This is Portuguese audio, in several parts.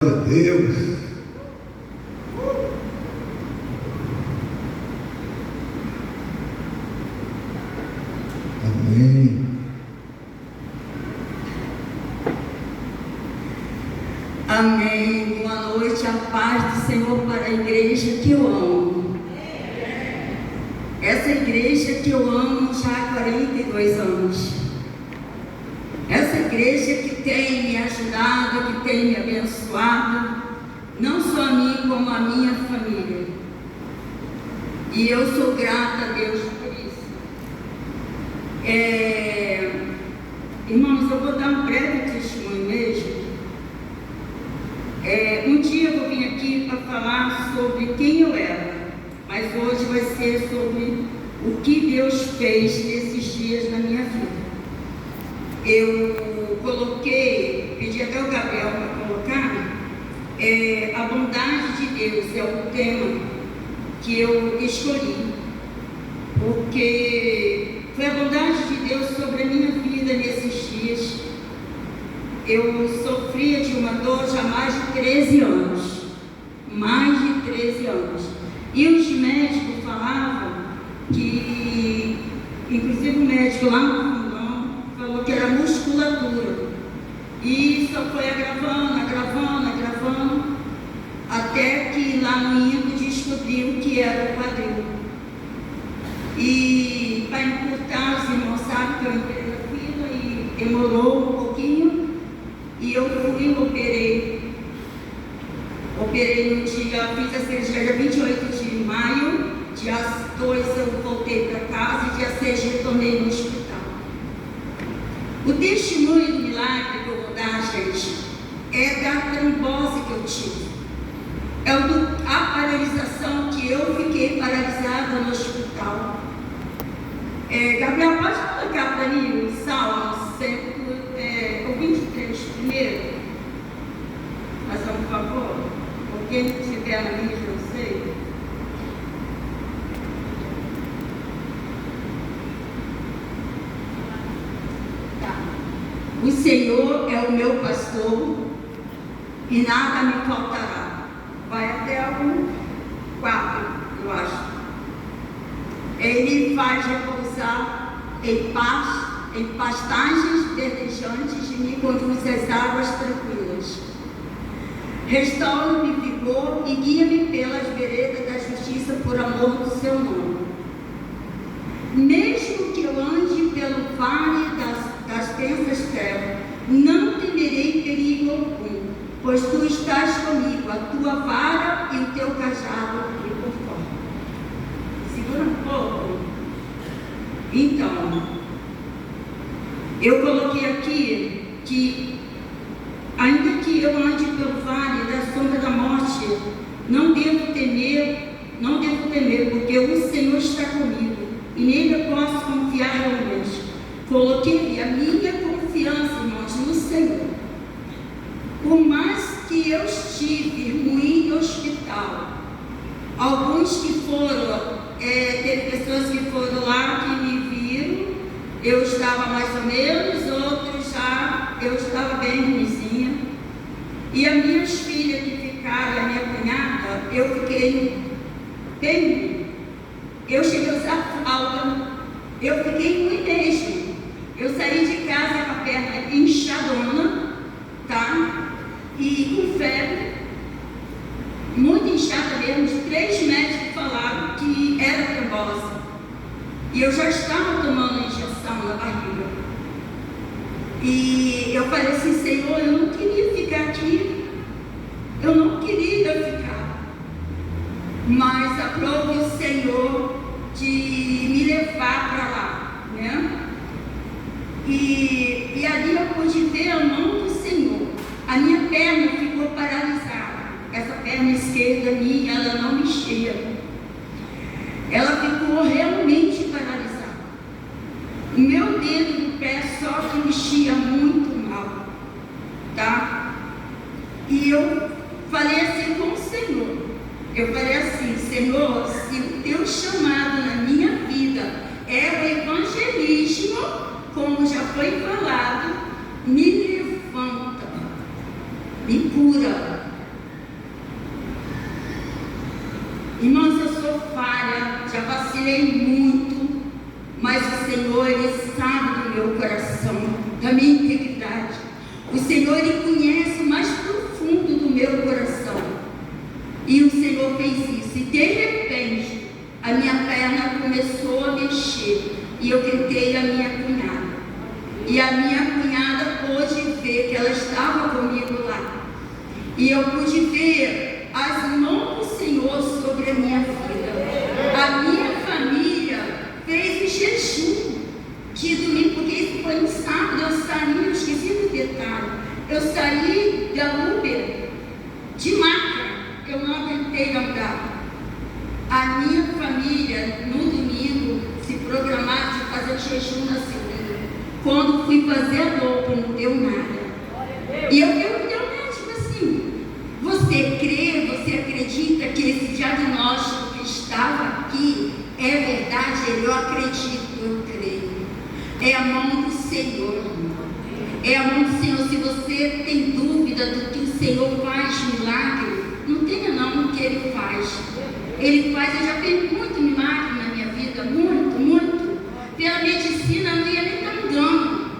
Glória a Deus. Amém. Amém. Boa noite, a paz do Senhor para a igreja que eu amo. Essa igreja que eu amo já há 42 anos. Essa igreja que tem me ajudado, que tem me abençoado, não só a mim, como a minha família. E eu sou grata a Deus por isso. Irmãos, eu vou dar um breve testemunho mesmo. Um dia eu vou vir aqui para falar sobre quem eu era, mas hoje vai ser sobre o que Deus fez nesses dias na minha vida. Eu pedi até o Gabriel para colocar, a bondade de Deus é o tema que eu escolhi, porque foi a bondade de Deus sobre a minha vida nesses dias. Eu sofria de uma dor já há mais de 13 anos, e os médicos falavam que, inclusive o médico lá no fundão falou que era musculatura, e só foi agravando, até que lá no INCO descobriu que era o quadril. E para encurtar, os irmãos sabem que eu entrei na fila e demorou um pouquinho, e eu fui, operei no dia, fiz a cirurgia dia 28 de maio, dia 2 eu voltei para casa e dia 6 retornei no hospital. O testemunho do milagre que eu vou dar, gente, é da trombose que eu tive. A paralisação que eu fiquei paralisada no hospital. Gabriel, pode colocar para mim o Salmo 23 primeiro? Mas por favor, quem estiver na mídia, eu sei. Tá. O Senhor é o meu pastor e nada me faltará. Vai até o 4, eu acho. Ele faz repousar em pastagens verdejantes e me conduz às águas tranquilas. Restaura-me vigor e guia-me pelas veredas da justiça por amor do seu nome. Mesmo que eu ande pelo vale das densas trevas, não temerei perigo algum, pois tu estás comigo, a tua vara e o teu cajado me confortam. Segura um pouco. Então, eu coloquei aqui que, ainda que eu ande pelo vale da sombra da morte, não devo temer, porque o Senhor está comigo, e nele eu posso confiar realmente. Coloquei a minha confiança, irmãos, no Senhor. Por mais que eu estive ruim no hospital, alguns que foram, teve pessoas que foram lá que me viram, eu estava mais ou menos, outros já, eu estava bem ruimzinha. E as minhas filhas que ficaram, a minha cunhada, eu fiquei bem ruim. Eu cheguei a usar fralda, eu fiquei ruim mesmo. Eu saí de casa com a perna inchadona, tá? E com febre, muito inchada mesmo. Os 3 médicos falaram que era trombose. E eu já estava tomando injeção na barriga. E eu falei assim: Senhor, eu não queria ficar aqui. Eu não queria ficar. Mas aprove o Senhor de me levar para lá, né? E ali eu pude ver a mão do Senhor. A minha perna ficou paralisada. Essa perna esquerda minha, ela não mexia. Ela ficou realmente paralisada. O meu dedo do pé só que mexia muito mal, tá? E eu falei assim com o Senhor. Eu falei assim: Senhor, se o teu chamado na minha vida é o evangelismo, como já foi falado, me levanta, me cura, sou falha, já vacilei muito, mas o Senhor, Ele sabe do meu coração, da minha integridade. O Senhor, Ele conhece o mais profundo do meu coração. E o Senhor fez isso. E de repente, a minha perna começou a mexer. E eu gritei a minha cunhada. E a minha cunhada pôde ver que ela estava comigo lá. E eu pude ver as mãos do Senhor sobre a minha vida. A minha família fez um jejum de domingo, porque isso foi no sábado. Eu saí, eu esqueci do detalhe. Eu saí da Uber de maca. Eu não aguentei andar. A minha família, no domingo, se programaram de fazer jejum na segunda. Quando fui fazer a roupa, não deu nada. E eu perguntei ao médico assim: você crê, você acredita que esse diagnóstico que estava aqui é verdade? Eu acredito, eu creio. É a mão do Senhor. É a mão do Senhor. Se você tem dúvida do que o Senhor faz milagre, não tenha não, o que Ele faz. Ele faz, eu já fiz muito milagre na minha vida, muito, muito. Pela medicina, eu não ia nem estar andando.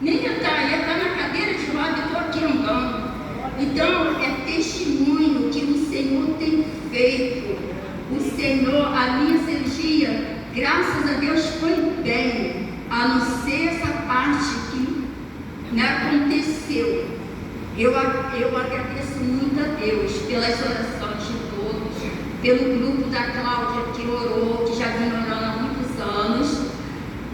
Nem ia estar na cadeira de roda, eu estou aqui andando. Então, é testemunho que o Senhor tem feito. O Senhor, a minha cirurgia, graças a Deus, foi bem. A não ser essa parte que aconteceu. Eu agradeço muito a Deus pelas orações de todos, pelo grupo da Cláudia que orou, que já vem orando há muitos anos,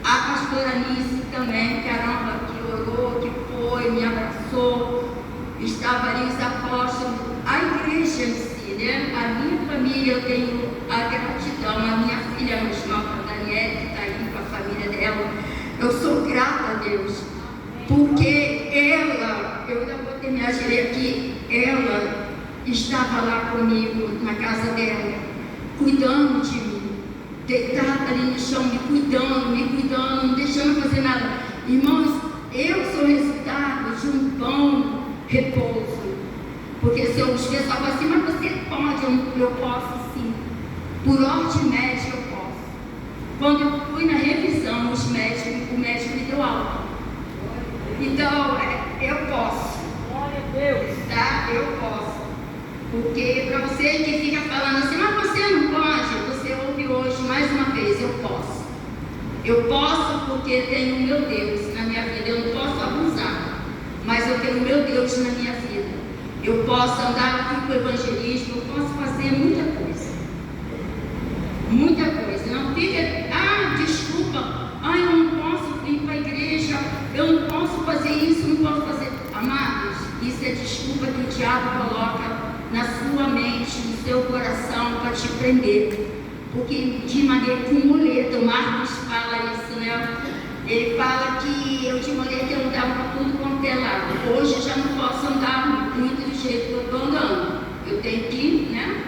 a pastora Nice também, caramba, que orou, que foi, me abraçou, estava ali os apóstolos, a igreja em si, né? A minha família, eu tenho a gratidão, a minha filha mais nova, a Daniela, que está aí com a família dela, eu sou grata a Deus, porque ela, eu ainda vou terminar de ler aqui, ela estava lá comigo na casa dela, cuidando de mim, deitada ali no chão, me cuidando, não deixando fazer nada. Irmãos, eu sou resultado de um bom repouso, porque se eu esqueço, eu falo assim, mas você pode, eu posso sim, por ordem médica eu posso. Quando eu fui na revisão, o médico me deu alta. Então, eu posso. Glória a Deus. Tá? Eu posso. Porque para você que fica falando assim, mas você não pode, você ouve hoje mais uma vez, eu posso. Eu posso porque tenho o meu Deus na minha vida. Eu não posso abusar, mas eu tenho o meu Deus na minha vida. Eu posso andar aqui com o evangelismo, eu posso fazer muita coisa. Muita coisa. Não fica, desculpa, eu não posso ir para a igreja, eu não posso fazer isso, não posso fazer. Amados, isso é desculpa que o diabo coloca na sua mente, no seu coração, para te prender. Porque de maneira com muleta, o Marcos fala isso, né? Ele fala que eu de muleta eu andava para tudo quanto é lado. Hoje eu já não posso andar muito do jeito que eu estou andando. Eu tenho que ir, né?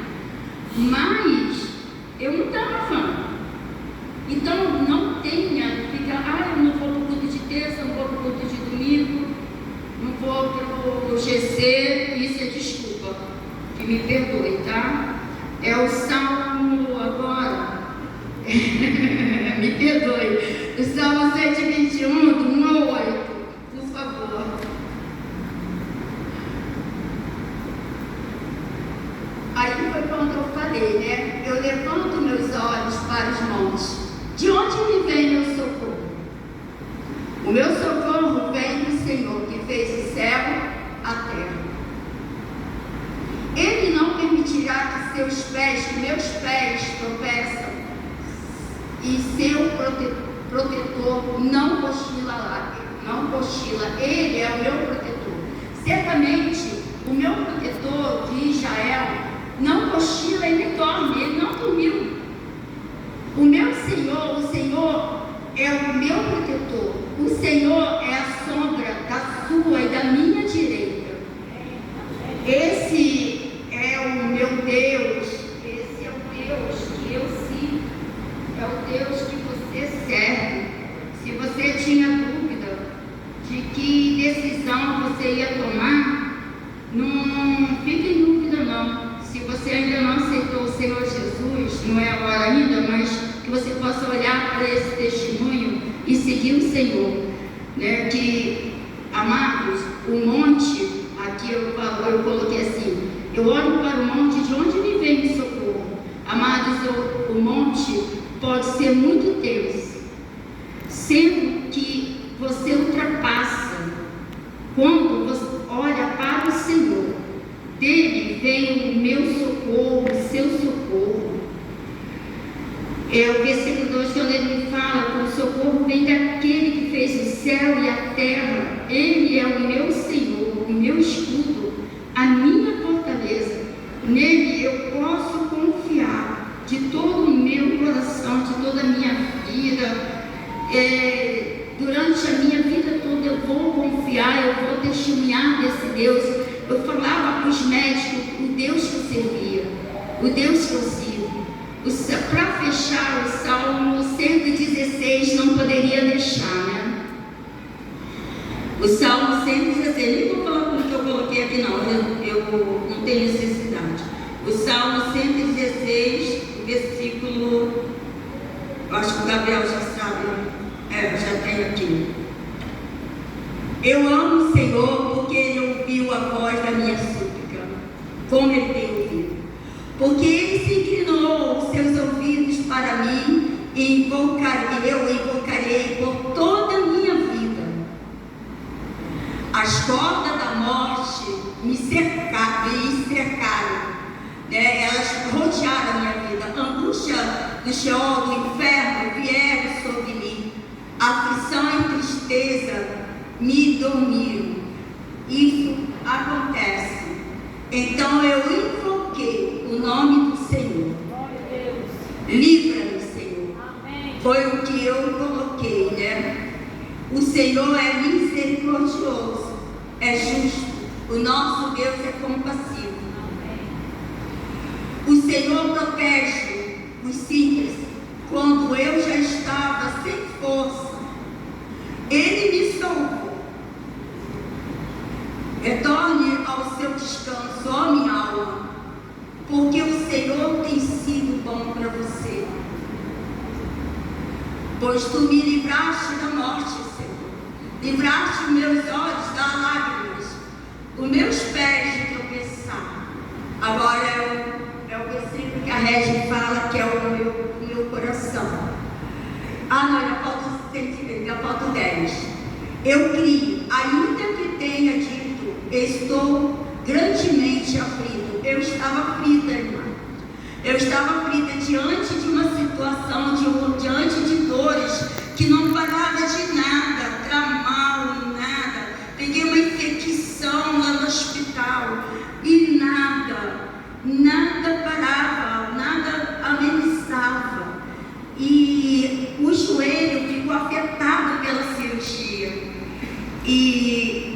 Mas eu não estava. Então não tenha, eu não vou para o culto de terça, não vou para o culto de domingo, não vou para o GC, isso é desculpa, que me perdoe, tá? É o Salmo agora, me perdoe, o Salmo 121, do 1 ao 8, por favor. Aí foi quando eu falei, né? Eu levanto meus olhos para os montes. De onde me vem meu socorro? O meu socorro vem do Senhor, que fez o céu, a terra. Ele não permitirá que meus pés tropeçam, e seu protetor não cochila. Ele é o meu protetor. Certamente, o meu protetor de Israel não cochila e nem dorme, ele não dormiu. O meu Senhor, o Senhor é o meu protetor. O Senhor é a sombra da sua e da minha direita. Esse é o meu Deus. Esse é o Deus que eu sirvo. É o Deus que você serve. Se você tinha dúvida de que decisão você ia tomar, não fique em dúvida não. Se você ainda não aceitou o Senhor Jesus, não é que você possa olhar para esse testemunho e seguir o Senhor, né? Que, amados, o monte, aqui eu coloquei assim, eu olho para o monte, de onde me vem o socorro? Amados, o monte pode ser muito tenso, sendo que você ultrapassa, quando você olha para o Senhor, dele vem o meu socorro, o seu socorro. O versículo 2, quando ele me fala que o socorro vem daquele que fez o céu e a terra, ele é o meu Senhor, o meu escudo, a minha fortaleza, nele eu posso confiar de todo o meu coração, de toda a minha vida. Durante a minha vida toda eu vou confiar, eu vou testemunhar desse Deus. Eu falava para os médicos o Deus que eu servia, o Deus que eu sirvo. Para fechar o Salmo 116, não poderia deixar, né? O Salmo 116, nem vou falar como que eu coloquei aqui não, eu não tenho necessidade. O Salmo 116, versículo, eu acho que o Gabriel já sabe, já tem aqui. Eu amo o Senhor porque Ele ouviu a voz da minha súplica, como Ele tem ouvido. Porque Ele se inclinou os seus ouvidos para mim e eu invocarei por toda a minha vida. As cordas da morte me cercaram, né? Elas rodearam a minha vida. A angústia do Sheol, do inferno, vieram sobre mim. Aflição e tristeza me dominam. Isso acontece. Então eu invoquei o nome do Senhor. Livra-me, Senhor. Foi o que eu coloquei, né? O Senhor é misericordioso, é justo. O nosso Deus é compassivo. O Senhor protege os simples quando eu já estava sem força. Ele me salvou. Retorne ao seu descanso, ó minha alma, porque o Senhor tem sido bom para você. Pois tu me livraste da morte, Senhor. Livraste os meus olhos das lágrimas, os meus pés de tropeçar. Agora é o versículo que a Regi fala, que é o meu coração. Não, já falta 10. Eu criei, ainda que tenha dito, estou grandemente aflito. Eu estava aflita, irmã. Eu estava aflita diante de uma situação, diante de dores que não parava de nada, tramal, nada. Peguei uma infecção lá no hospital e nada parava, nada amenizava. E o joelho ficou afetado pela cirurgia.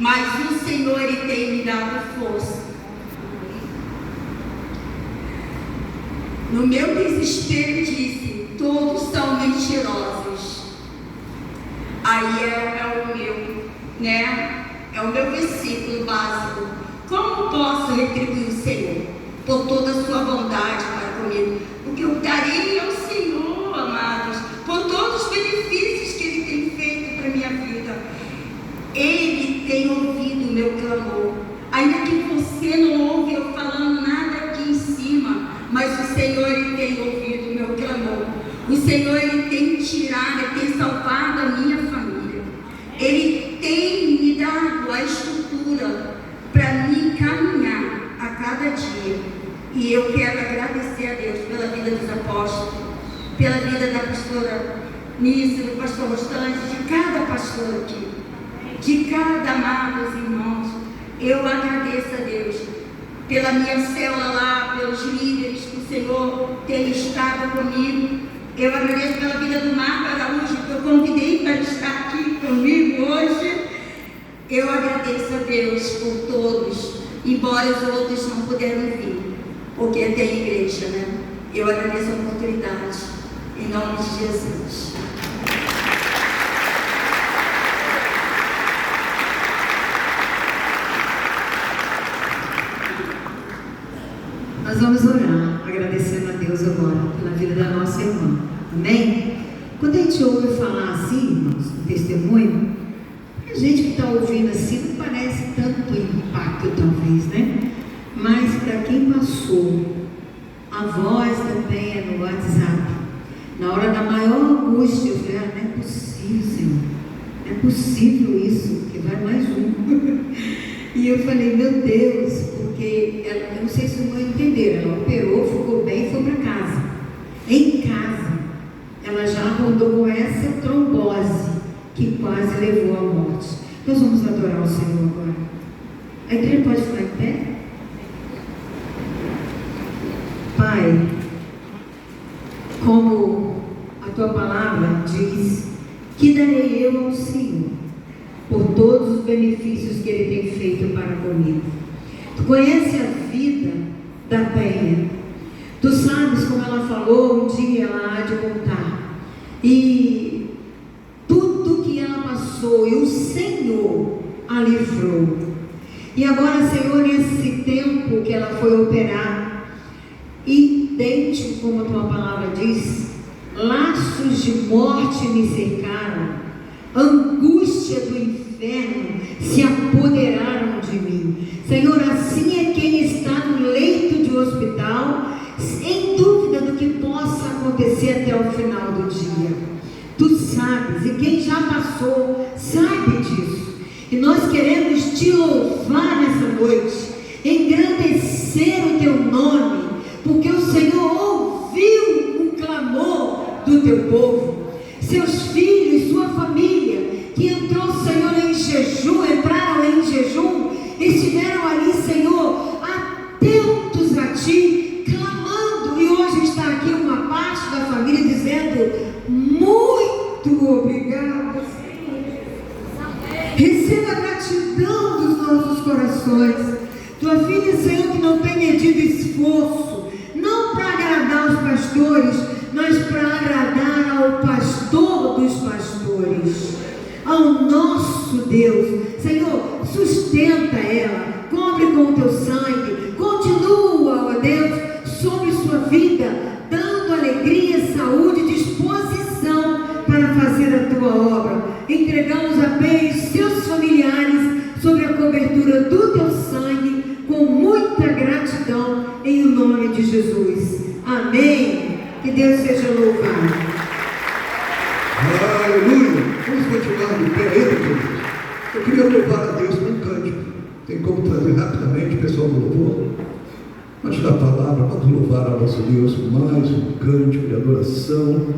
Mas o Senhor, Ele tem me dado força. No meu desespero disse, todos são mentirosos. Aí é o meu, né? É o meu versículo básico. Como posso retribuir o Senhor por toda a sua bondade para comigo? Porque eu darei ao Senhor, amados, por todos os benefícios que Ele tem feito para a minha vida. Ele tem ouvido o meu clamor. Ainda que você não ouve eu falando nada aqui em cima, mas o Senhor, Ele tem ouvido o meu clamor. O Senhor, Ele tem tirado, Ele tem salvado a minha família. Ele tem me dado a estrutura para me caminhar a cada dia. E eu quero agradecer a Deus pela vida dos apóstolos, pela vida da pastora Nícia, do pastor Rostante, de cada pastor aqui, de cada amados irmãos. Eu agradeço a Deus pela minha célula lá, pelos líderes que o Senhor tem estado comigo. Eu agradeço pela vida do Marco Araújo, que eu convidei para estar aqui comigo hoje. Eu agradeço a Deus por todos, embora os outros não puderam vir, porque tem igreja, né? Eu agradeço a oportunidade, em nome de Jesus. Nós vamos orar, agradecendo a Deus agora pela vida da nossa irmã, Amém? Quando a gente ouve falar assim, irmãos, um testemunho, a gente que está ouvindo assim não parece tanto impacto, talvez, né? Mas para quem passou, a voz da Penha no WhatsApp, na hora da maior angústia, eu falei, não é possível, Senhor, não é possível isso, porque vai mais um. E eu falei, meu Deus, porque ela, eu não sei se vocês vão entender, ela operou, ficou bem e foi para casa. Em casa, ela já rodou com essa trombose que quase levou à morte. Nós vamos adorar o Senhor agora. A igreja pode ficar em pé? Pai, como a tua palavra diz, que darei eu ao Senhor por todos os benefícios que Ele tem feito para comigo. Tu conhece a vida da Penha. Tu sabes como ela falou, um dia ela há de contar. E tudo que ela passou, e o Senhor a livrou. E agora, Senhor, nesse tempo que ela foi operar, idêntico como a tua palavra diz, laços de morte me cercaram, angústia do inferno se apoderaram de mim. Senhor, assim é quem está no leito de hospital, em dúvida do que possa acontecer até o final do dia. Tu sabes, e quem já passou sabe disso. E nós queremos te louvar nessa noite, engrandecer o teu nome, porque o Senhor ouviu o clamor do teu povo. Seus filhos, sua família, que entrou, Senhor, em jejum, entraram em jejum, estiveram ali, Senhor, atentos a ti, clamando, e hoje está aqui uma parte da família dizendo, muito obrigado, Senhor. Receba a gratidão dos nossos corações. Tua filha, Senhor, que não tem medido esforço, não para agradar os pastores, mas para agradar ao pastor dos pastores, ao nosso Deus. Senhor, sustenta ela, cobre com o teu sangue, continua, ó Deus, sobre sua vida, dando alegria, saúde e disposição para fazer a tua obra. Entregamos a Penha e seus familiares sobre a cobertura do teu sangue, com muita gratidão, em nome de Jesus. Amém. Que Deus seja louvado. Aleluia. Vamos continuar de pé aí, queridos. Eu queria louvar a Deus com um cântico. Tem como trazer rapidamente, pessoal do louvor? Antes da palavra, vamos louvar a nosso Deus com mais um cântico de adoração.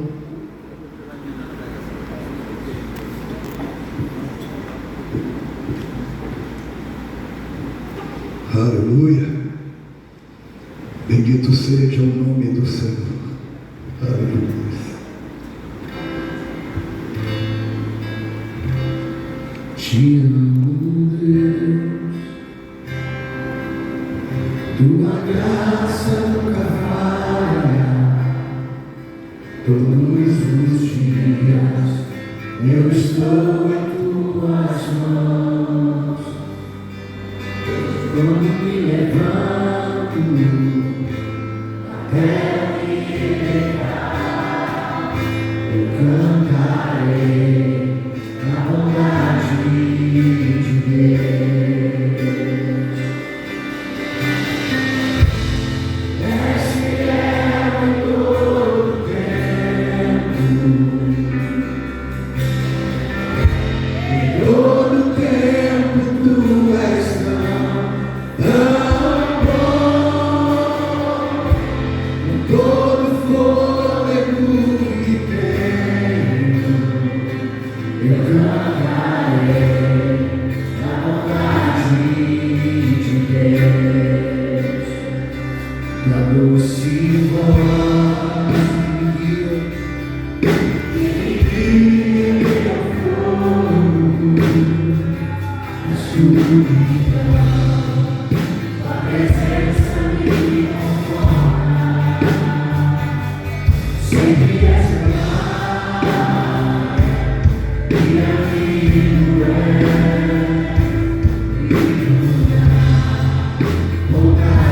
Aleluia. Bendito seja o nome do Senhor. Aleluia. Te amo, Deus, tua graça nunca falha. Todos os dias eu estou em tuas mãos. Quando me levanto até me deitar, eu cantarei a bondade de Deus. És fiel em todo tempo, em todo tempo tu és tão bom, com todo fôlego que tenho, eu cantarei a bondade de Deus. Tua doce voz me guia, que meu fogo, a escuridão, tua presença me conforta, sempre és e amigo vontade.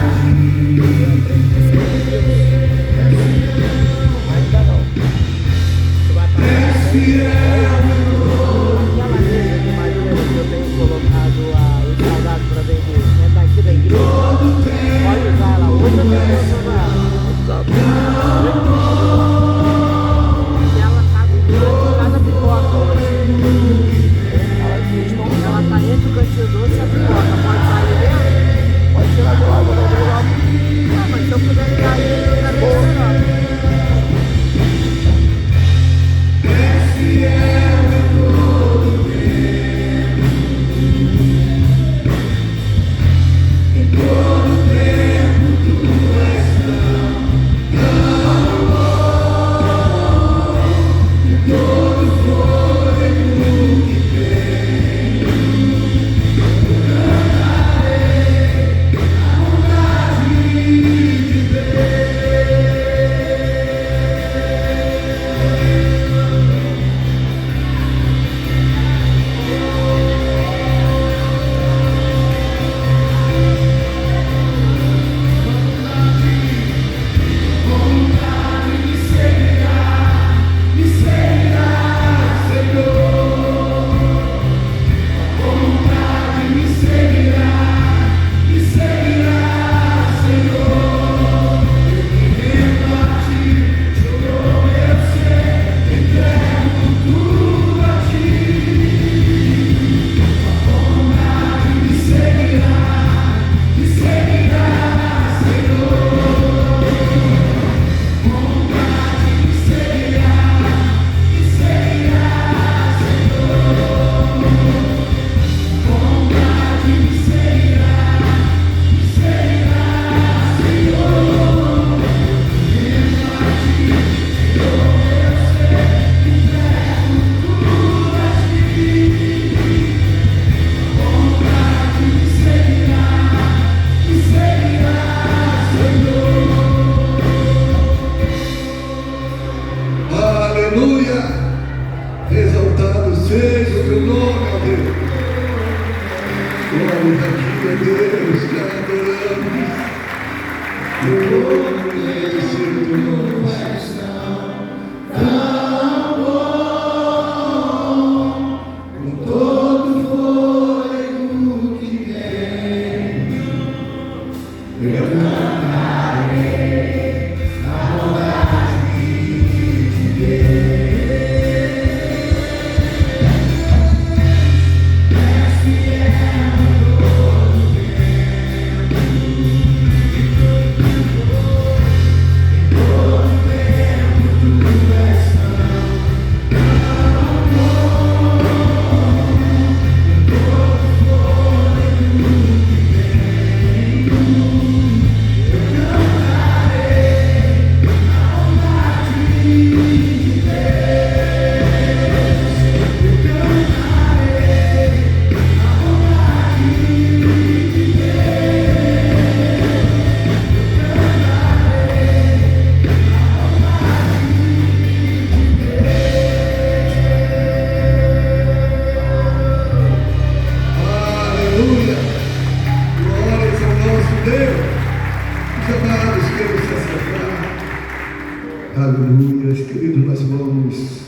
Aleluia. Queridos, nós vamos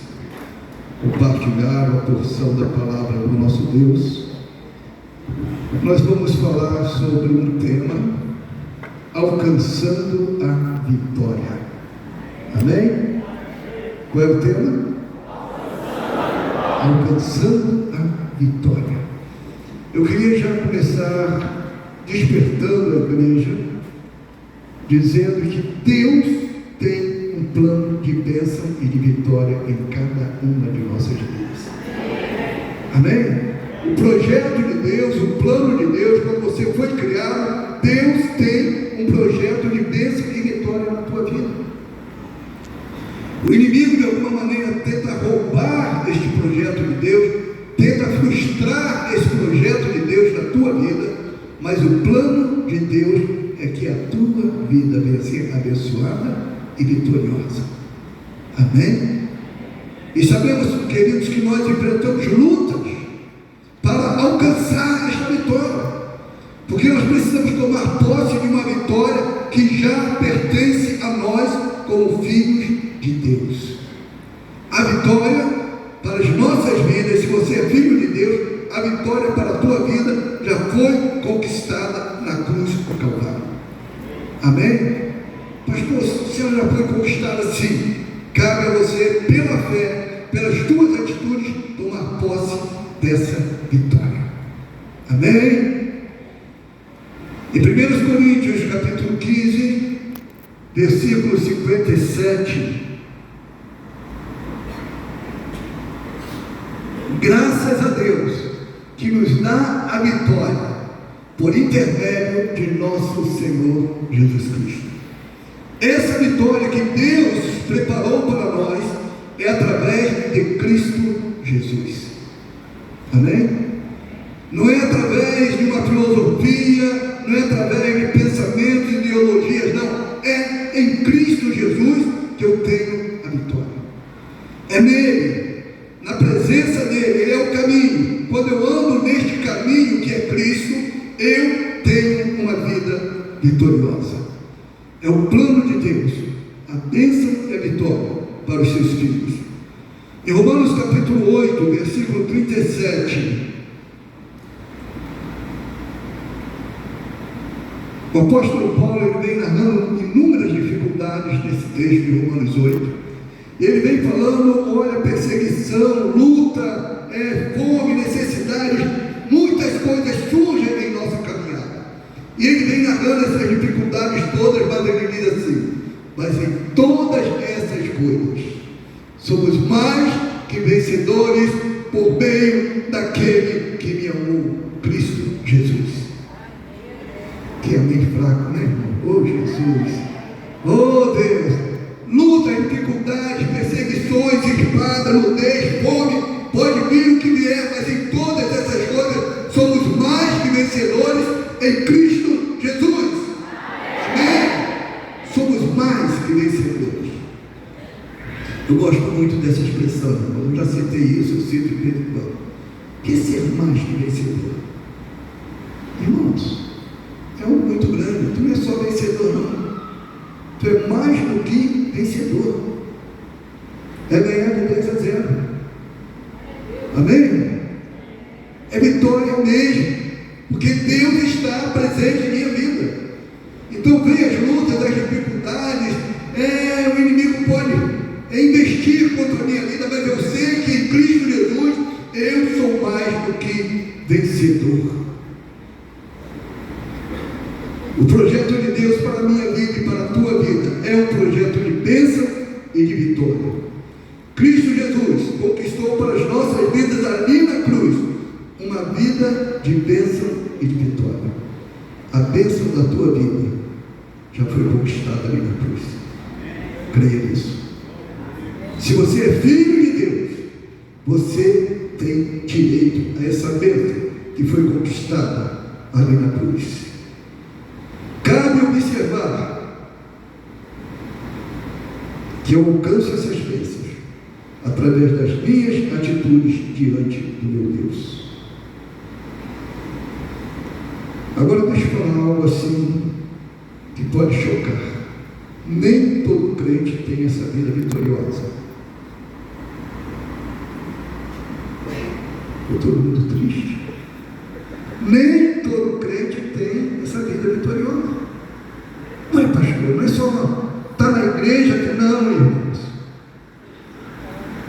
compartilhar uma porção da palavra do nosso Deus. Nós vamos falar sobre um tema: alcançando a vitória. Amém? Qual é o tema? Alcançando a vitória. Eu queria já começar despertando a igreja, dizendo que Deus tem um plano de bênção e de vitória em cada uma de nossas vidas. Amém? O projeto de Deus, o plano de Deus, quando você foi criado, Deus tem um projeto de bênção e vitória na tua vida. O inimigo, de alguma maneira, tenta roubar este projeto de Deus, tenta frustrar esse projeto de Deus na tua vida, mas o plano de Deus é que a tua vida venha ser abençoada e vitoriosa. Amém? E sabemos, queridos, que nós enfrentamos lutas para alcançar esta vitória, porque nós precisamos tomar posse de uma vitória que já pertence a nós como filhos de Deus. A vitória para as nossas vidas, se você é filho de Deus, a vitória para a tua vida já foi conquistada na cruz do Calvário. Amém? Pastor, se ela já foi conquistada assim, cabe a você, pela fé, pelas tuas atitudes, tomar posse dessa vitória. Amém? Em 1 Coríntios, capítulo 15, versículo 57, graças a Deus que nos dá a vitória por intermédio de nosso Senhor Jesus Cristo. Essa vitória que Deus preparou para nós é através de Cristo Jesus. Amém? Não é através de uma filosofia, não é através de pensamentos, ideologias, não. É em Cristo Jesus que eu tenho a vitória. É nele, na presença dele, ele é o caminho. Quando eu ando neste caminho que é Cristo, eu tenho uma vida vitoriosa. É o plano de Deus, a bênção e a vitória para os seus filhos. Em Romanos capítulo 8, versículo 37, o apóstolo Paulo ele vem narrando inúmeras dificuldades nesse texto de Romanos 8. Ele vem falando, olha, perseguição, luta, fome, necessidades, muitas coisas surgem em nossa caminhada. E ele vem narrando essas dificuldades todas, mas ele diz assim: mas em todas essas coisas, somos mais que vencedores por meio daquele que me amou, Cristo Jesus. Que amém fraco, né, irmão? Oh Jesus, oh Deus, luta, dificuldades, perseguições, espada, nudez, fome, pode vir o que vier, mas em todas essas coisas somos mais que vencedores em Cristo Jesus. Amém? Somos mais que vencedores. Eu gosto muito dessa expressão, eu já citei isso, eu cito de vez em quando. O que é ser mais que vencedor? Irmãos, é algo muito grande. Tu não é só vencedor, não. Tu é mais do que vencedor. É ganhar de 10-0. Amém? É vitória mesmo, porque Deus está presente em minha vida. Então vem as lutas, as dificuldades, o inimigo pode investir contra a minha vida, mas eu sei que em Cristo Jesus eu sou mais do que vencedor. O projeto de Deus para a minha vida e para a tua vida é um projeto de bênção e de vitória. Cristo Jesus conquistou para as nossas vidas ali na cruz uma vida de bênção e de vitória. A bênção da tua vida já foi conquistada ali na cruz. Creia nisso. Se você é filho de Deus, você tem direito a essa bênção que foi conquistada ali na cruz. Cabe observar que eu alcanço essas bênçãos através das minhas atitudes diante do meu Deus. Agora deixa eu falar algo assim que pode chocar. Nem todo crente tem essa vida vitoriosa. Estou todo mundo triste. Nem todo crente tem essa vida vitoriosa. Não é, pastor, não é só estar na igreja que não, irmãos.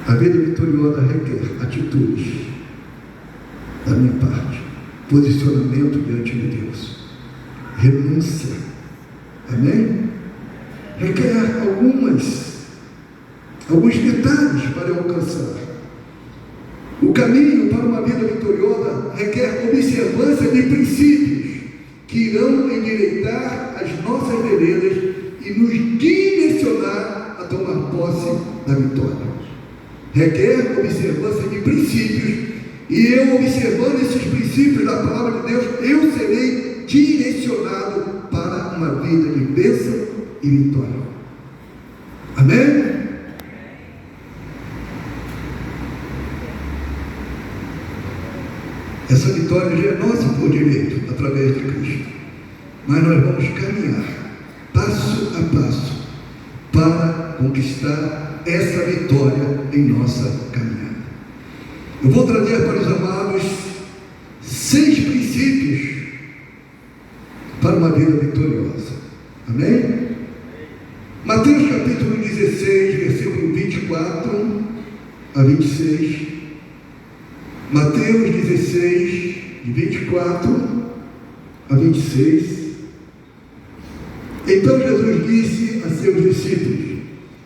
A vida vitoriosa requer atitudes da minha parte, posicionamento diante de Deus, renúncia, amém? Requer alguns detalhes para eu alcançar. O caminho para uma vida vitoriosa requer observância de princípios que irão endireitar as nossas veredas e nos direcionar a tomar posse da vitória. Requer observância de princípios, e eu observando esses princípios da palavra de Deus, eu serei direcionado para uma vida de bênção e vitória. Amém? Essa vitória já é nossa por direito, através de Cristo. Mas nós vamos caminhar, passo a passo, para conquistar essa vitória em nossa caminhada. Eu vou trazer para os amados 6 princípios para uma vida vitoriosa. Amém? Mateus capítulo 16, versículo 24 a 26. Mateus 16, de 24 a 26. Então Jesus disse a seus discípulos: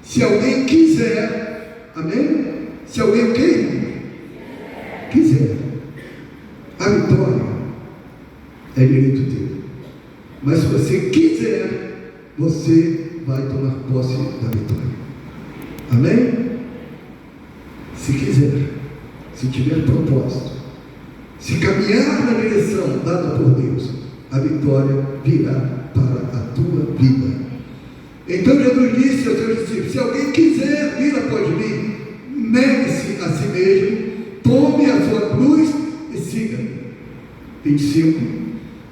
se alguém quiser, amém? Se alguém o quê? Quiser. A vitória é direito dele. Mas se você quiser, você vai tomar posse da vitória. Amém? Se quiser, se tiver propósito, se caminhar na direção dada por Deus, a vitória virá para a tua vida. Então Jesus disse aos seus discípulos: se alguém quiser vir após mim, negue-se a si mesmo, tome a sua cruz e siga-me. 25.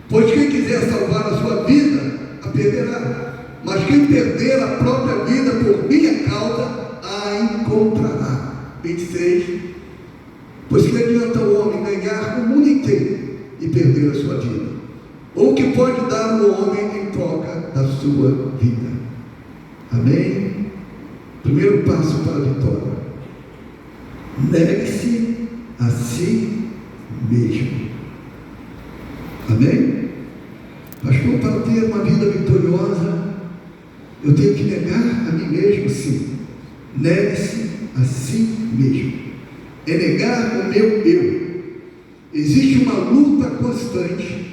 Pois quem quiser salvar a sua vida, a perderá. Mas quem perder a própria vida por minha causa, a encontrará. 26. Pois que adianta o homem ganhar o mundo inteiro e perder a sua vida? Ou que pode dar o homem em troca da sua vida? Amém? Primeiro passo para a vitória: negue-se a si mesmo. Amém? Pastor, para ter uma vida vitoriosa, eu tenho que negar a mim mesmo? Sim. Negue-se a si mesmo. É negar o meu eu. Existe uma luta constante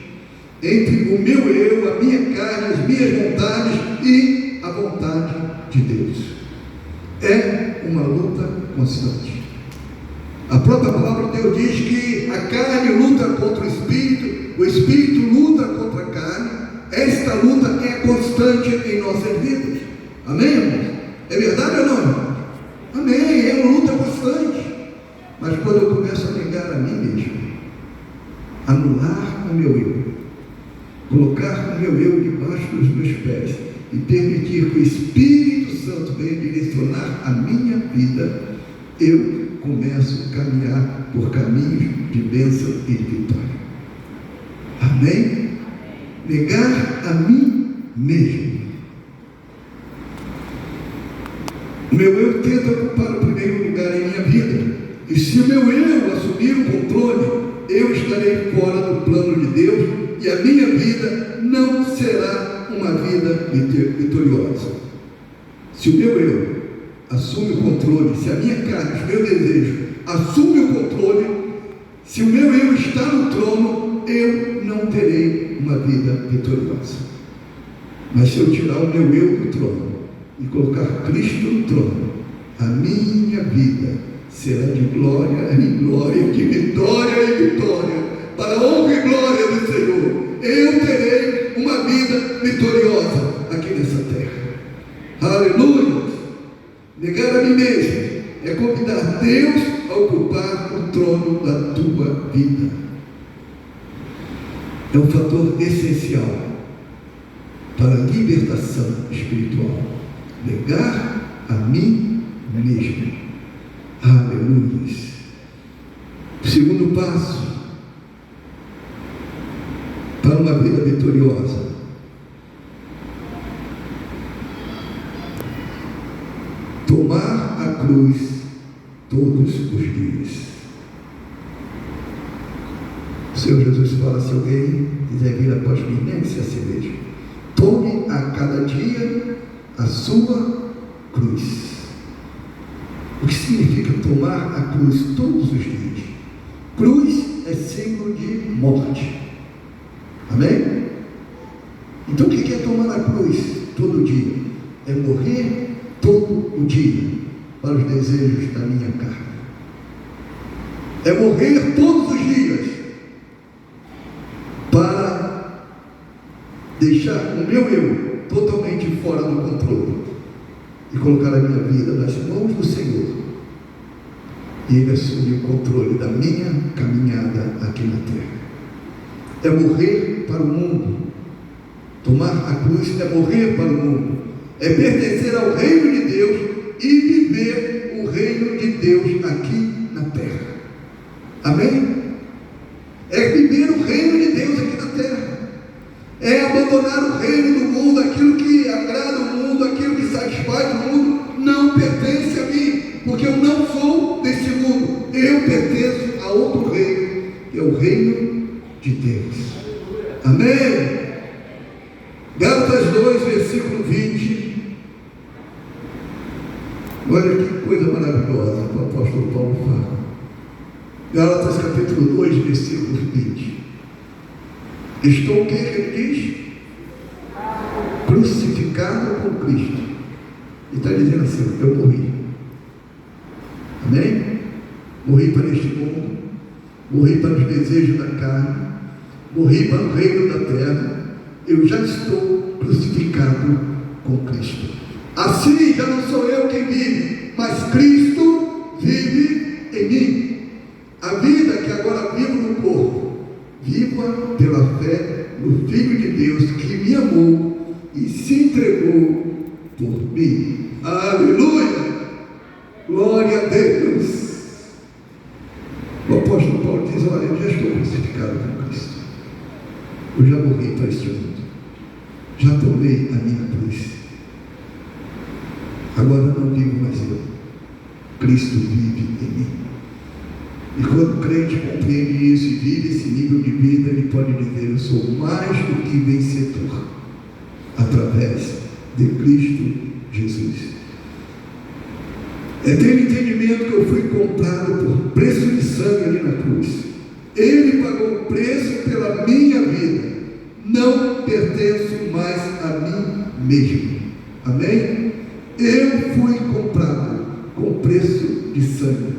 entre o meu eu, a minha carne, as minhas vontades e a vontade de Deus. É uma luta constante. A própria palavra de Deus diz que a carne luta contra o espírito luta contra a carne. Esta luta é constante em nossas vidas. Amém, irmãos? É verdade ou não, irmãos? Amém, é uma luta constante. Mas quando eu começo a negar a mim mesmo, anular o meu eu, colocar o meu eu debaixo dos meus pés e permitir que o Espírito Santo venha direcionar a minha vida, eu começo a caminhar por caminhos de bênção e de vitória. Amém? Negar a mim mesmo. O meu eu tenta ocupar o primeiro lugar em minha vida. E se o meu eu assumir o controle, eu estarei fora do plano de Deus e a minha vida não será uma vida vitoriosa. Se o meu eu assume o controle, se a minha carne, os meus desejos assumem o controle, se o meu eu está no trono, eu não terei uma vida vitoriosa. Mas se eu tirar o meu eu do trono e colocar Cristo no trono, a minha vida será de glória em glória, de vitória em vitória, para a honra e glória do Senhor. Eu terei uma vida vitoriosa aqui nessa terra. Aleluia! Negar a mim mesmo é convidar Deus a ocupar o trono da tua vida. É um fator essencial para a libertação espiritual. Negar a mim mesmo. Aleluia. O segundo passo para uma vida vitoriosa: tomar a cruz todos os dias. O Senhor Jesus fala: se alguém quiser vir após mim, negue-se a si mesmo. Tome a cada dia a sua cruz. O que significa tomar a cruz todos os dias? Cruz é símbolo de morte. Amém? Então o que é tomar a cruz todo dia? É morrer todo o dia para os desejos da minha carne. É morrer todos os dias para deixar o meu eu totalmente fora do controle e colocar a minha vida nas mãos do Senhor, e Ele assumir o controle da minha caminhada aqui na terra. É morrer para o mundo. Tomar a cruz é morrer para o mundo, é pertencer ao reino de Deus e viver o reino de Deus aqui na terra. Amém? É viver o reino de Deus aqui na terra, é abandonar o reino do mundo, aquilo que de Deus. Amém? Gálatas 2, versículo 20. Olha que coisa maravilhosa que o apóstolo Paulo fala. Gálatas capítulo 2, versículo 20. Estou o que ele diz? Crucificado com Cristo. E está dizendo assim: eu morri. Amém? Morri para este mundo, morri para os desejos da carne, morri para o reino da terra. Eu já estou crucificado com Cristo. Assim já não sou eu quem vive, mas Cristo vive em mim. A vida que agora vivo no corpo, viva pela fé no Filho de Deus que me amou e se entregou por mim. Aleluia! Glória a Deus! O apóstolo Paulo diz: olha, eu já estou crucificado com Cristo. Eu já morri para este mundo. Já tomei a minha cruz. Agora não vivo mais eu. Cristo vive em mim. E quando o crente compreende isso e vive esse nível de vida, ele pode dizer: eu sou mais do que vencedor através de Cristo Jesus. É ter o entendimento que eu fui comprado por preço de sangue ali na cruz. Ele pagou o preço pela minha vida. Não pertenço mais a mim mesmo. Amém? Eu fui comprado com preço de sangue.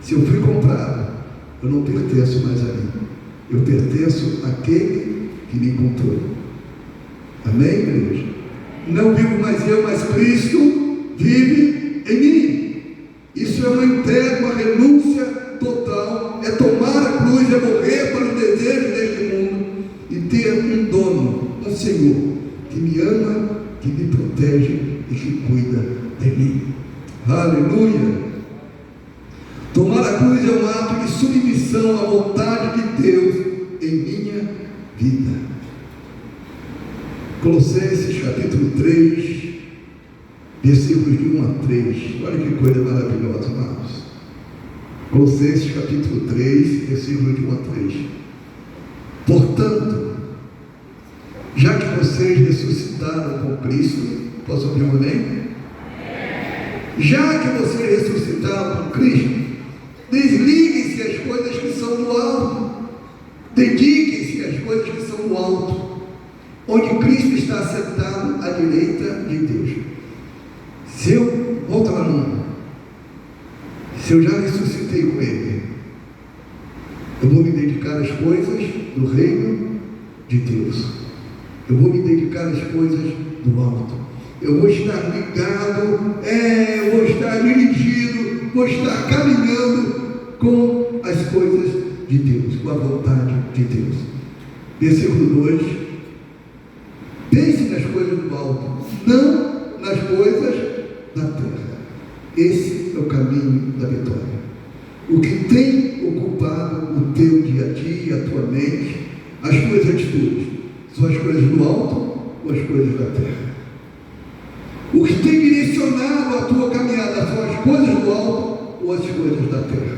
Se eu fui comprado, eu não pertenço mais a mim. Eu pertenço àquele que me comprou. Amém, igreja? Não vivo mais eu, mas Cristo vive em mim. Isso é uma entrega, uma renúncia total. É tomar a cruz, é morrer para os desejos deste mundo e ter um dono, um Senhor, que me ama, que me protege e que cuida de mim. Aleluia! Tomar a cruz é um ato de submissão à vontade de Deus em minha vida. Colossenses capítulo 3, versículos de 1 a 3. Olha que coisa maravilhosa, amados. Colossenses capítulo 3, versículos de 1 a 3. Portanto, já que vocês ressuscitaram com Cristo, posso ouvir um amém? Já que vocês ressuscitaram com Cristo, desliguem-se as coisas que são do alto, dediquem-se às coisas que são do alto, onde Cristo está sentado à direita de Deus. Volta lá no 1. Se eu já ressuscitei com Ele, eu vou me dedicar às coisas do reino de Deus. Eu vou me dedicar às coisas do alto. Eu vou estar ligado, eu vou estar dirigido, vou estar caminhando com as coisas de Deus, com a vontade de Deus. Versículo 2. Pense nas coisas do alto, não nas coisas da terra. Esse é o caminho da vitória. O que tem ocupado o teu dia a dia, a tua mente, as tuas atitudes, são as coisas do alto ou as coisas da terra? O que tem direcionado a tua caminhada são as coisas do alto ou as coisas da terra?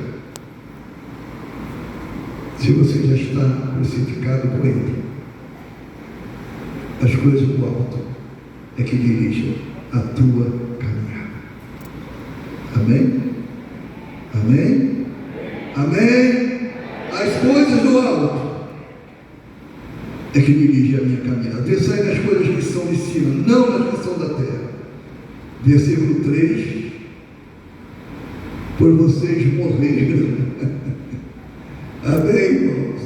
Se você já está crucificado com Ele, as coisas do alto é que dirigem a tua caminhada. Amém? Amém? Amém? As coisas do alto é que dirigem a minha caminhada. Pensai nas coisas que são de cima, não nas que são da terra. Versículo 3. Por vocês morreram. Amém, irmãos?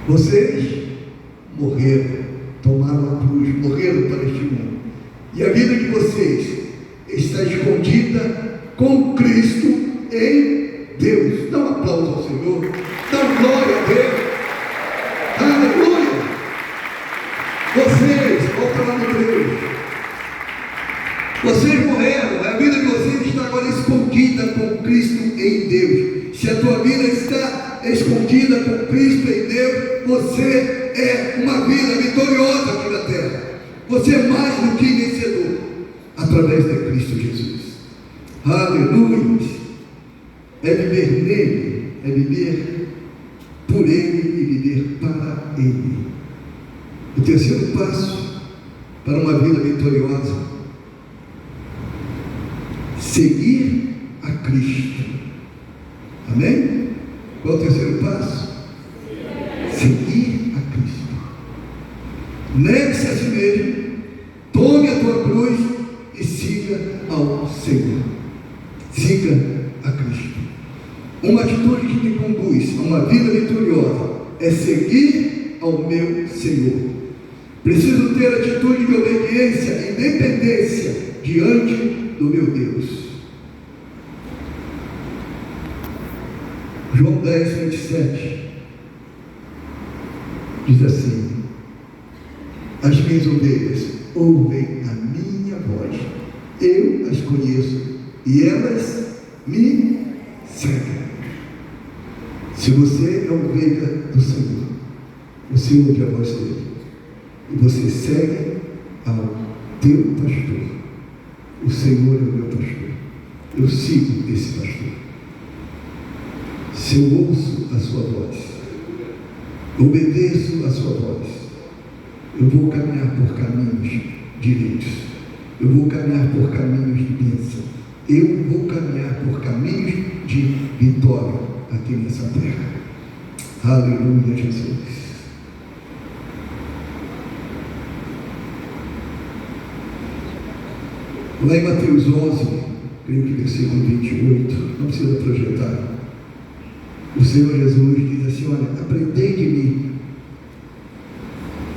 Vocês morreram, tomaram a cruz, morreram para este mundo. E a vida de vocês está escondida com Cristo em Deus. Dá um aplauso ao Senhor. Dá glória a Deus. Aleluia. Vocês, volta lá no 3. Vocês morreram. A vida de vocês está agora escondida com Cristo em Deus. Se a tua vida está escondida com Cristo em Deus, você é uma vida vitoriosa aqui na terra. Você é mais do que vencedor através de Cristo Jesus. Aleluia. É viver nele, é viver por ele e Ele. O terceiro passo para uma vida vitoriosa: seguir a Cristo. Amém? Qual é o terceiro passo? Seguir a Cristo. Negue-se a si mesmo, tome a tua cruz e siga ao Senhor. Siga a Cristo. Uma atitude que me conduz a uma vida vitoriosa é seguir ao meu Senhor. Preciso ter atitude de obediência e dependência diante do meu Deus. João 10, 27 diz assim: as minhas ovelhas ouvem a minha voz, eu as conheço e elas me seguem. Se você é ovelha do Senhor, você ouve a voz dele e você segue ao teu pastor. O Senhor é o meu pastor, eu sigo esse pastor. Se eu ouço a sua voz, obedeço a sua voz, eu vou caminhar por caminhos direitos, eu vou caminhar por caminhos de bênção, eu vou caminhar por caminhos de vitória aqui nessa terra. Aleluia, Jesus. Lá em Mateus 11, creio que versículo 28, não precisa projetar, o Senhor Jesus diz assim: olha, aprendei de mim.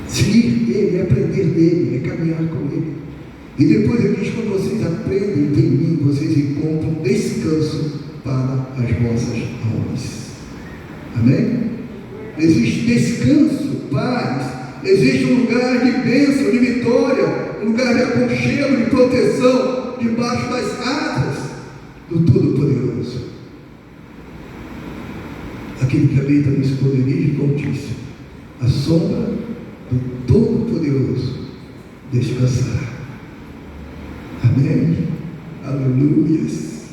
Seguir Ele é aprender dele, é caminhar com Ele. E depois Ele diz: quando vocês aprendem de mim, vocês encontram descanso para as vossas almas. Amém? Existe descanso, paz, existe um lugar de bênção, de vitória, um lugar de aconchego, de proteção, debaixo das asas do Todo-Poderoso. Aquele que habita no esconderijo do Altíssimo, a sombra do Todo-Poderoso descansará. Amém? Aleluias.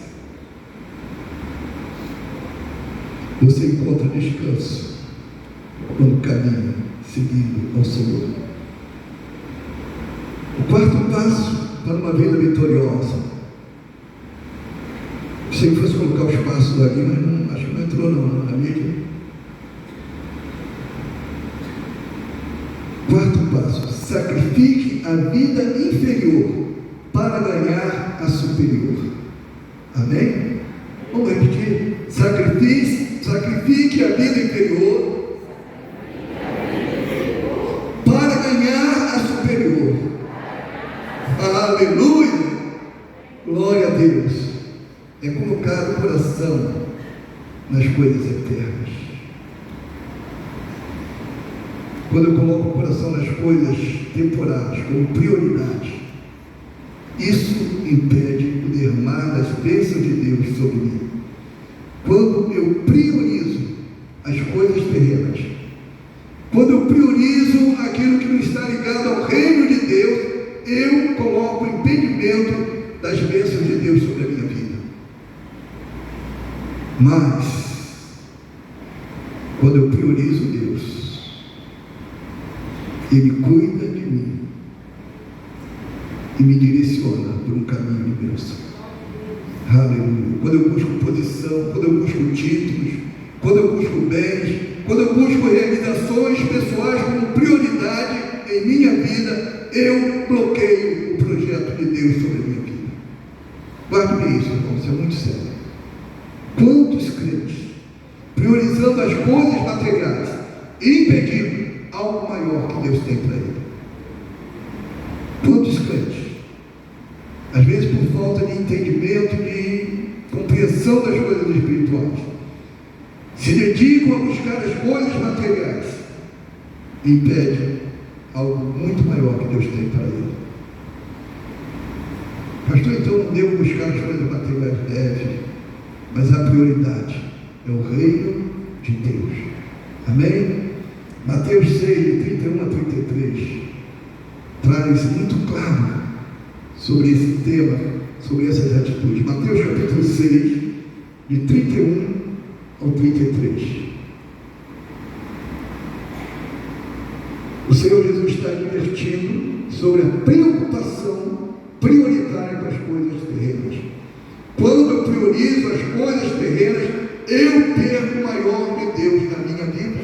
Você encontra descanso quando caminha seguindo ao Senhor. O quarto passo para uma vida vitoriosa. Se eu fosse colocar os passos ali, mas não, acho que não entrou não na mídia. Quarto passo: sacrifique a vida inferior para ganhar a superior. Amém? Vamos repetir: sacrifique a vida inferior para ganhar a superior. Aleluia! Glória a Deus. É colocar o coração nas coisas eternas. Quando eu coloco o coração nas coisas temporais como prioridade, isso impede o derramar das bênçãos de Deus sobre mim. Quando eu priorizo as coisas terrenas, quando eu priorizo aquilo que não está ligado ao reino de Deus, eu coloco o impedimento das bênçãos de Deus sobre a minha vida. Mas, quando eu priorizo Deus, Ele cuida de mim e me direciona por um caminho de bênção. Aleluia. Quando eu busco posição, quando eu busco títulos, quando eu busco bens, quando eu busco realizações pessoais como prioridade em minha vida, eu bloqueio o projeto de Deus sobre a minha vida. Guarde bem isso, irmão, isso é muito sério. Quantos crentes, priorizando as coisas materiais, impedindo algo maior que Deus tem para ele? Quantos crentes, às vezes por falta de entendimento, de compreensão das coisas espirituais, se dedicam a buscar as coisas materiais, impedem algo muito maior que Deus tem para ele. Pastor, então não devo buscar as coisas materiais? Deve, mas a prioridade é o reino de Deus. Amém? Mateus 6, de 31 a 33, traz muito claro sobre esse tema, sobre essas atitudes. Mateus capítulo 6, de 31 ao 33. refletindo sobre a preocupação prioritária com as coisas terrenas. Quando eu priorizo as coisas terrenas, eu perco o maior de Deus na minha vida.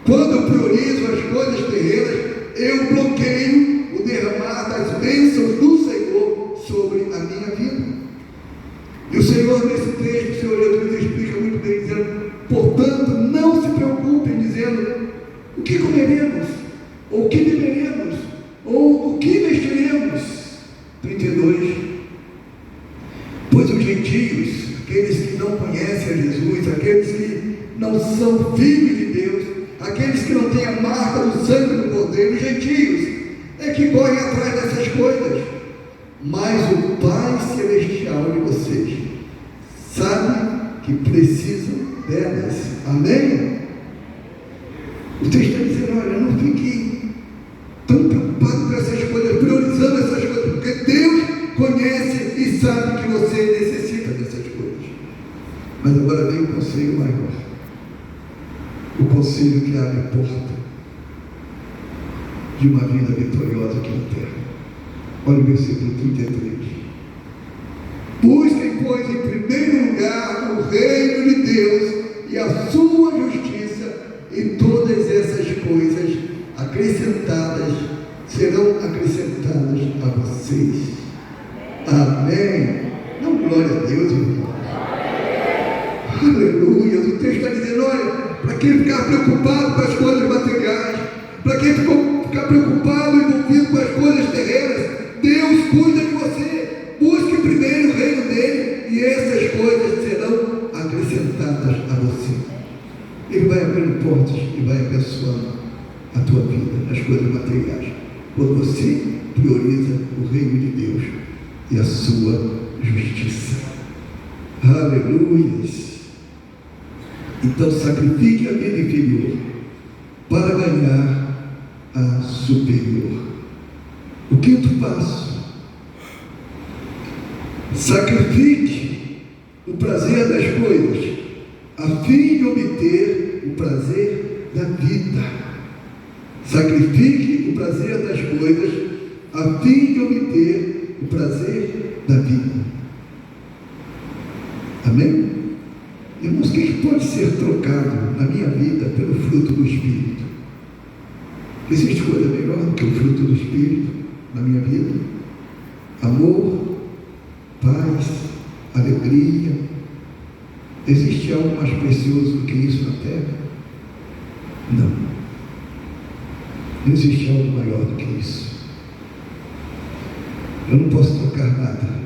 Quando eu priorizo as coisas terrenas, eu bloqueio o derramar das bênçãos do Senhor sobre a minha vida. E o Senhor, nesse texto, o Senhor Jesus explica muito bem, dizendo: portanto, não se preocupem, dizendo: o que comeremos? Ou o que beberemos? Ou o que vestiremos? 32. Pois os gentios, aqueles que não conhecem a Jesus, aqueles que não são filhos de Deus, aqueles que não têm a marca do sangue do Cordeiro, os gentios, é que correm atrás dessas coisas. Mas o Pai Celestial de vocês sabe que precisam delas. Amém? O texto está dizendo: olha, não fique tão preocupado com essas coisas, priorizando essas coisas, porque Deus conhece e sabe que você necessita dessas coisas. Mas agora vem o conselho maior, o conselho que abre a porta de uma vida vitoriosa aqui na terra. Olha o versículo 33. Busquem, pois, em primeiro lugar o reino de Deus e a sua justiça, e todas essas coisas acrescentadas serão acrescentadas a vocês. Amém. Não, glória a Deus, irmão. Aleluia. O texto está dizendo: olha, para quem ficar preocupado com as coisas materiais, para quem ficar preocupado e envolvido com as coisas terrenas, Deus cuida de você. Busque primeiro o reino dele e essas coisas serão acrescentadas a você. Ele vai abrindo portas e vai abençoando a tua vida, as coisas materiais, quando você prioriza o reino de Deus e a sua justiça. Aleluia. Então sacrifique a vida inferior para ganhar a superior. O quinto passo: sacrifique o prazer das coisas a fim de obter o prazer da vida. Sacrifique o prazer das coisas a fim de obter o prazer da vida. Amém? Irmãos, o que pode ser trocado na minha vida pelo fruto do Espírito? Existe coisa melhor do que o fruto do Espírito na minha vida? Amor, paz, alegria. Existe algo mais precioso do que isso na terra? Não. Não existe algo maior do que isso. Eu não posso trocar nada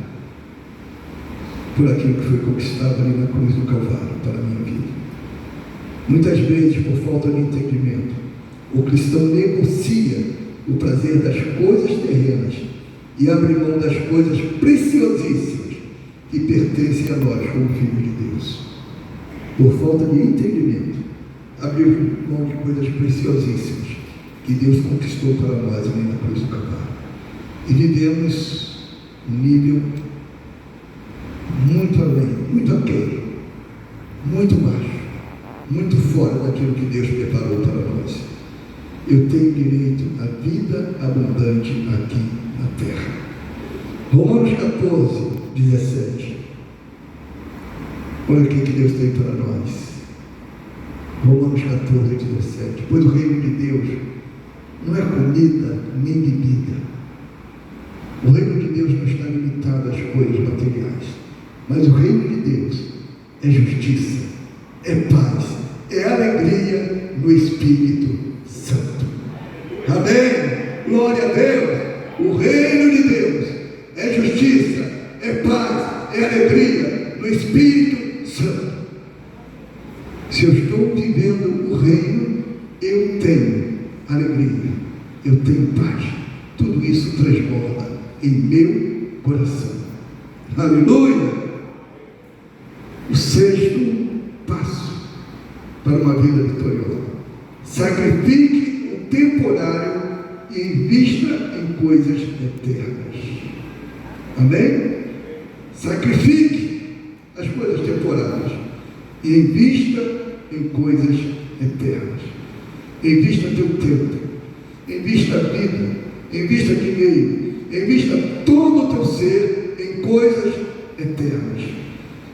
por aquilo que foi conquistado ali na cruz do Calvário para a minha vida. Muitas vezes, por falta de entendimento, o cristão negocia o prazer das coisas terrenas e abre mão das coisas preciosíssimas que pertencem a nós como filhos de Deus. Por falta de entendimento, abriu mão de coisas preciosíssimas que Deus conquistou para nós ali na cruz do Calvário. E vivemos um nível muito além, muito aquém, muito baixo, muito fora daquilo que Deus preparou para nós. Eu tenho direito à vida abundante aqui na terra. Romanos 14, 17. Olha o que Deus tem para nós. Romanos 14, 17. Pois o reino de Deus não é comida nem bebida. O reino de Deus não está limitado às coisas materiais, mas o reino de Deus é justiça, é paz, é alegria no Espírito Santo. Amém? Glória a Deus. O reino de Deus é justiça, é paz, é alegria no Espírito Santo. Se eu estou vivendo o reino, eu tenho alegria, eu tenho paz. Tudo isso transborda em meu coração. Aleluia! O sexto passo para uma vida vitoriosa: sacrifique o temporário e invista em coisas eternas. Amém? Sacrifique as coisas temporárias e invista em coisas eternas. Invista teu tempo, invista a vida invista dinheiro, invista todo o teu ser em coisas eternas.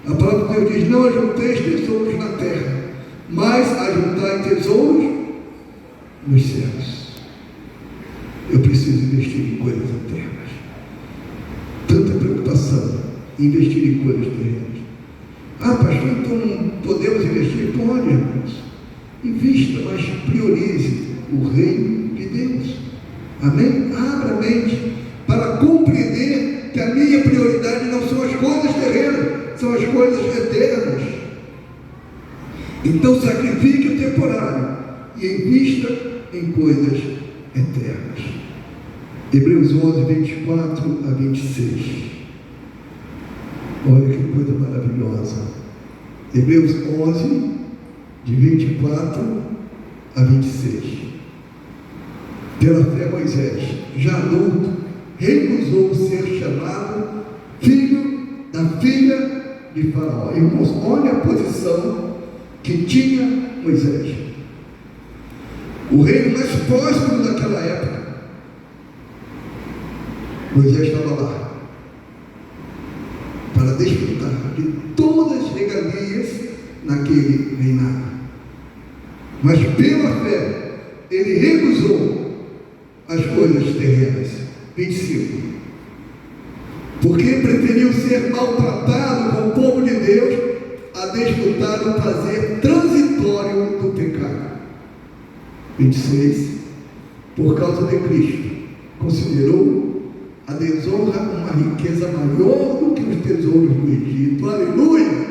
A palavra de Deus diz: não ajunteis tesouros na terra, mas ajuntai tesouros nos céus. Eu preciso investir em coisas eternas. Tanta preocupação em investir em coisas terrenas. Ah, pastor, então podemos investir? Pode, irmãos. Invista, mas priorize o reino de Deus. Amém? Abra a mente para compreender que a minha prioridade não são as coisas terrenas, são as coisas eternas. Então sacrifique o temporário e invista em coisas eternas. Hebreus 11, 24 a 26. Olha que coisa maravilhosa. Hebreus 11, de 24 a 26. Pela fé, Moisés, já adulto, recusou ser chamado filho da filha de Faraó. Irmãos, olha a posição que tinha Moisés. O reino mais próspero daquela época. Moisés estava lá para desfrutar de todas as regalias naquele reinado. Mas pela fé, ele recusou as coisas terrenas. 25. Porque preferiu ser maltratado com o povo de Deus a desfrutar do prazer transitório do pecado. 26. Por causa de Cristo, considerou a desonra uma riqueza maior do que os tesouros do Egito. Aleluia!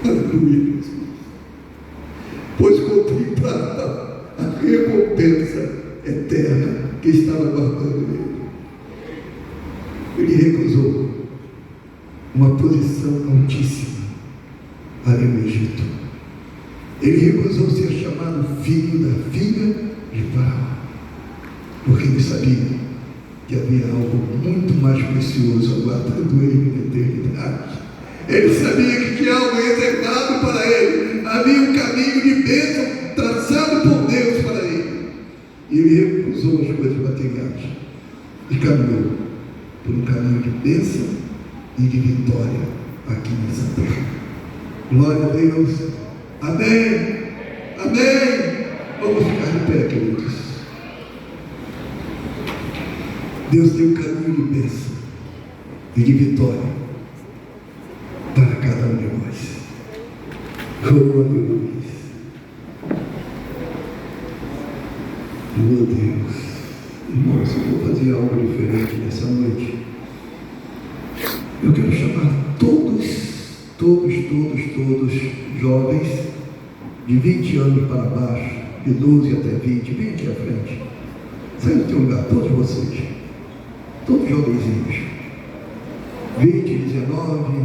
Aleluia! Pois contemplava a recompensa eterna que estava guardando ele. Ele recusou uma posição altíssima ali no Egito. Ele recusou ser chamado filho da filha de Faraó, porque ele sabia que havia algo muito mais precioso aguardando ele na eternidade. Ele sabia que tinha algo reservado para ele, havia um caminho de bênção traçado por Deus para ele. E ele recusou as coisas materiais e caminhou por um caminho de bênção e de vitória aqui nessa terra. Glória a Deus. Amém. Amém. Vamos ficar de pé, queridos. Deus tem um caminho de bênção e de vitória para cada um de nós. Aleluia. Meu Deus. Irmãos, eu vou fazer algo diferente nessa noite. Eu quero chamar todos jovens de 20 anos para baixo, de 12 até 20, vem aqui à frente. Sai do teu lugar, todos vocês. Todos jovenzinhos. 20, 19,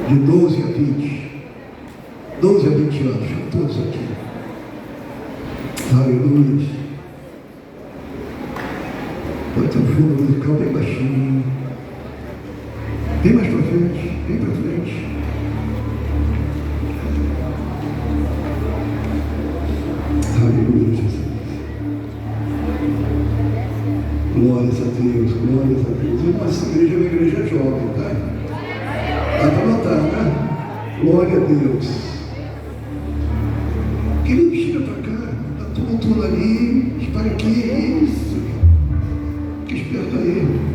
de 12 a 20. 12 a 20 anos, todos aqui. Aleluia. Pode ter um fundo musical bem baixinho. Vem mais para frente, vem para frente. Aleluia, Jesus. Glórias a Deus, glórias a Deus. Irmão, essa igreja é uma igreja jovem, tá? Dá para notar, né? Glória a Deus. Querido, chega para cá. Está tumultuando ali. Espera aqui, isso. Que esperto aí.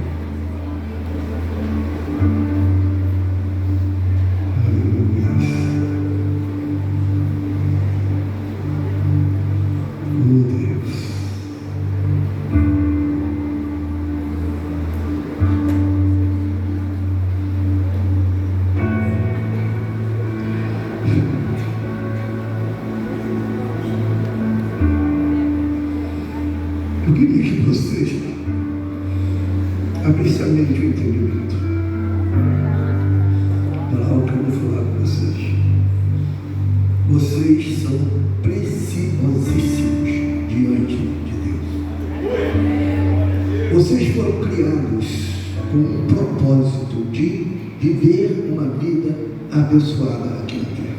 Abençoada aqui na terra.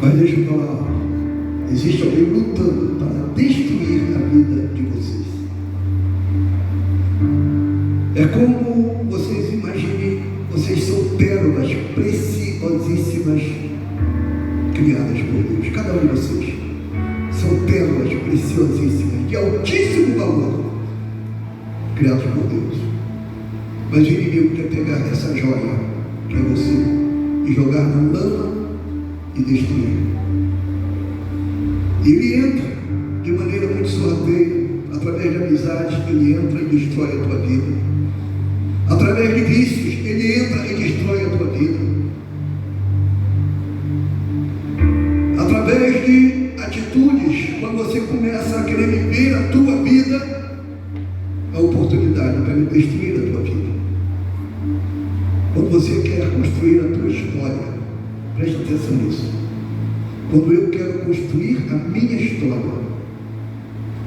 Mas deixa eu falar, existe alguém lutando para destruir a vida de vocês. É como vocês imaginem, vocês são pérolas preciosíssimas criadas por Deus. Cada um de vocês são pérolas preciosíssimas de altíssimo valor criadas por Deus. Mas o inimigo quer pegar essa joia, que é você, e jogar na lama e destruir. Ele entra de maneira muito sorrateira, através de amizades, ele entra e destrói a tua vida. Através de vícios, ele entra e destrói a tua vida. Através de atitudes, quando você começa a querer viver a tua vida, a oportunidade para destruir a tua vida. Quando você quer construir a tua história, preste atenção nisso. Quando eu quero construir a minha história,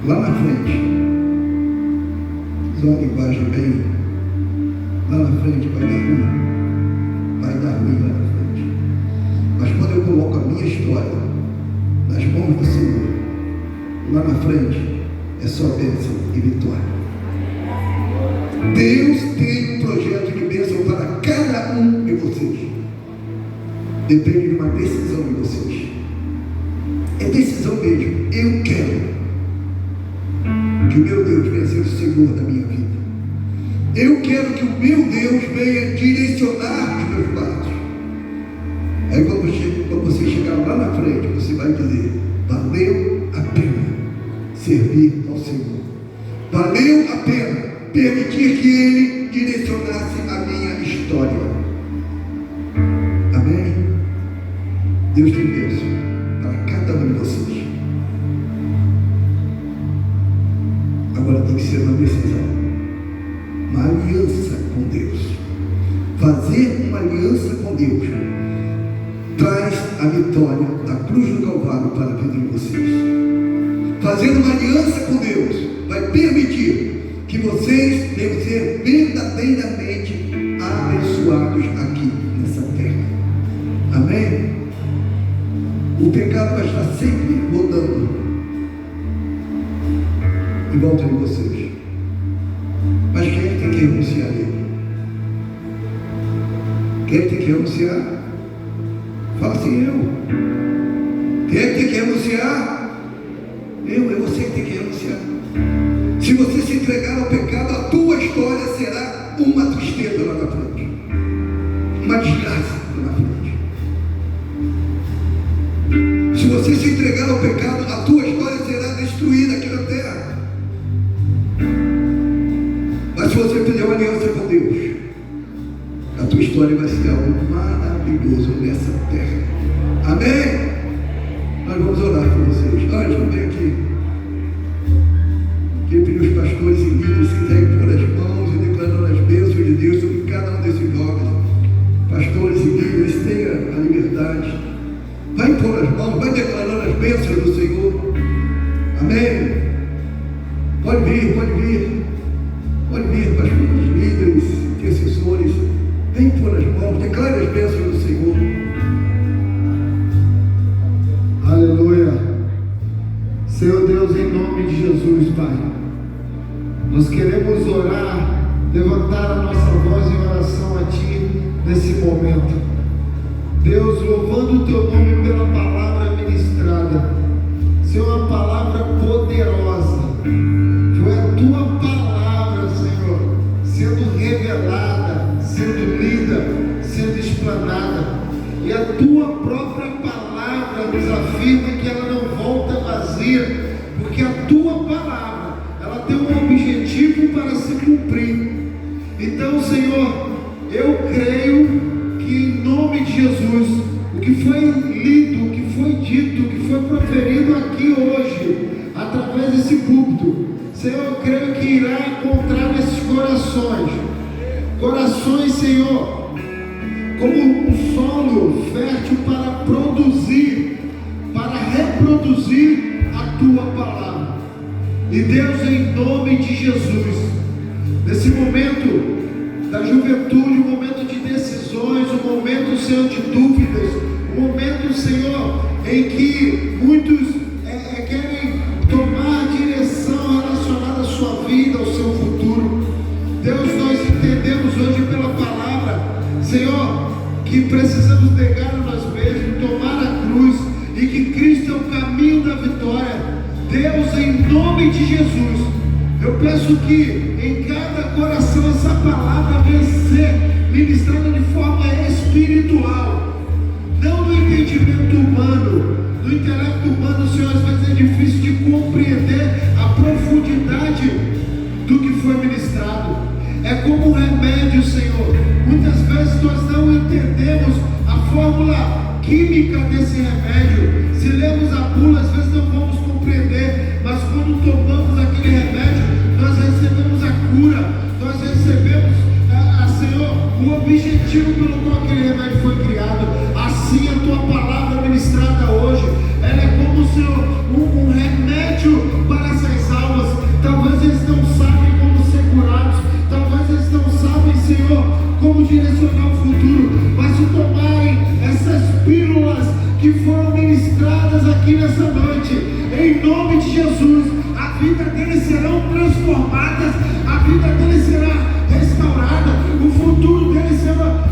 lá na frente, usa uma linguagem bem, lá na frente vai dar ruim lá na frente. Mas quando eu coloco a minha história nas mãos do Senhor, lá na frente é só bênção e vitória. Deus tem um projeto de bênção para cada um de vocês. Depende de uma decisão de vocês. É decisão mesmo. Eu quero que o meu Deus venha ser o Senhor da minha vida. Eu quero que o meu Deus venha direcionar os meus passos. Aí quando você chegar lá na frente, você vai dizer: valeu a pena servir ao Senhor. Valeu a pena permitir que Ele direcionasse a minha história. Amém? Deus tem bênção para cada um de vocês. Agora tem que ser uma decisão, uma aliança com Deus. Fazer uma aliança com Deus traz a vitória da cruz do Calvário para a vida de vocês. Fazer uma aliança com Deus vai permitir que vocês venham ser verdadeiramente abençoados aqui nessa terra. Amém? O pecado vai estar sempre rodando em volta de vocês. Mas quem é que tem que renunciar a ele? Quem é que tem que renunciar? Fala assim: eu. Quem é que tem que renunciar? É você que tem que renunciar. Se você se entregar ao pecado, a tua história será uma tristeza lá na frente, uma desgraça lá na frente. Se você se entregar ao pecado, a tua história será destruída aqui na terra. Mas se você fizer uma aliança com Deus, a tua história vai ser algo maravilhoso nessa terra. Amém? Nós vamos orar por vocês. Anjo, vem aqui. Queria pedir os pastores e líderes, se quiserem pôr as mãos e declarando as bênçãos de Deus sobre cada um desses jovens. Pastores e líderes, tenha a liberdade. Vai pôr as mãos, vai declarando as bênçãos do Senhor. Amém? Pode vir, pastores, líderes, intercessores. Vem pôr as mãos, declare as bênçãos do Senhor. Aleluia. Senhor Deus, em nome de Jesus, Pai, nós queremos orar, levantar a nossa voz em oração a Ti nesse momento. Deus, louvando o Teu nome pela palavra ministrada. Senhor, uma palavra poderosa. Foi a Tua palavra, Senhor, sendo revelada, sendo lida, sendo explanada. E a Tua própria palavra nos afirma que ela não volta vazia, porque a Tua palavra, ela tem um objetivo para se cumprir. Então, Senhor, eu creio que em nome de Jesus, o que foi lido, o que foi dito, o que foi proferido aqui hoje, através desse púlpito, Senhor, eu creio que irá encontrar nesses corações, Senhor, como um solo fértil para produzir, para reproduzir a Tua palavra. E Deus, em nome de Jesus, nesse momento da juventude, um momento de decisões, um momento, Senhor, de dúvidas, um momento, Senhor, em que muitos querem tomar direção relacionada à sua vida, ao seu futuro. Deus, nós entendemos hoje pela palavra, Senhor, que precisamos negar a nós mesmos, tomar a cruz, e que Cristo é o caminho da vitória. Deus, em nome de Jesus, eu peço que em cada coração essa palavra venha ser ministrada de forma espiritual, não no entendimento humano. No intelecto humano, Senhor, às vezes é difícil de compreender a profundidade do que foi ministrado. É como um remédio, Senhor. Muitas vezes nós não entendemos a fórmula química desse remédio. Se lemos a bula, às vezes não vamos compreender, mas quando tomamos aquele remédio, nós recebemos a cura, nós recebemos, Senhor, o objetivo pelo qual aquele remédio foi criado. Assim a tua palavra ministrada hoje, ela é como, Senhor, um remédio para essas almas. Talvez eles não sabem como ser curados, talvez eles não sabem, Senhor, como direcionar o futuro, mas se tomarem essas pílulas que foram ministradas aqui nessa noite, em nome de Jesus, a vida deles serão transformadas, a vida deles será restaurada, o futuro deles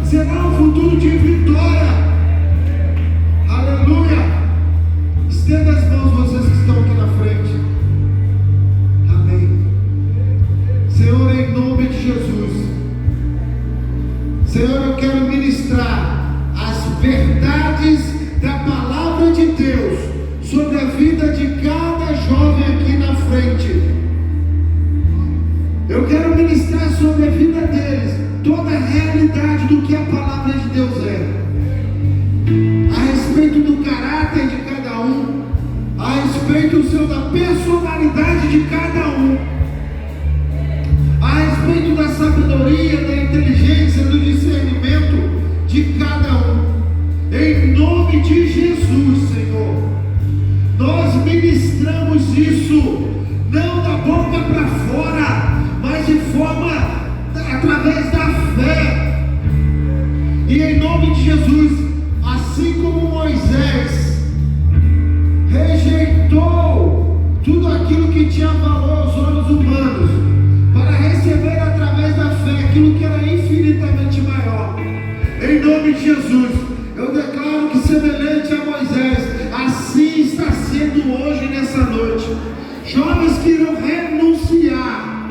será um futuro de vitória. Aleluia! Estenda as mãos, vocês que estão aqui na frente. Amém. Senhor, em nome de Jesus, Senhor, eu quero ministrar as verdades da palavra de Deus sobre a vida de cada jovem aqui na frente. Eu quero ministrar sobre a vida deles toda a realidade do que a palavra de Deus é, a respeito do caráter de cada um, a respeito, Senhor, da personalidade de cada um, a respeito da sabedoria, da inteligência, do discernimento de cada um. Em nome de Jesus, Senhor, nós ministramos isso, não da boca para fora, mas de forma, através da fé. E em nome de Jesus, assim como Moisés rejeitou tudo aquilo que tinha valor aos olhos humanos, para receber através da fé aquilo que era infinitamente maior, em nome de Jesus, eu declaro que semelhante a Moisés, assim está sendo hoje nessa noite. Jovens que irão renunciar,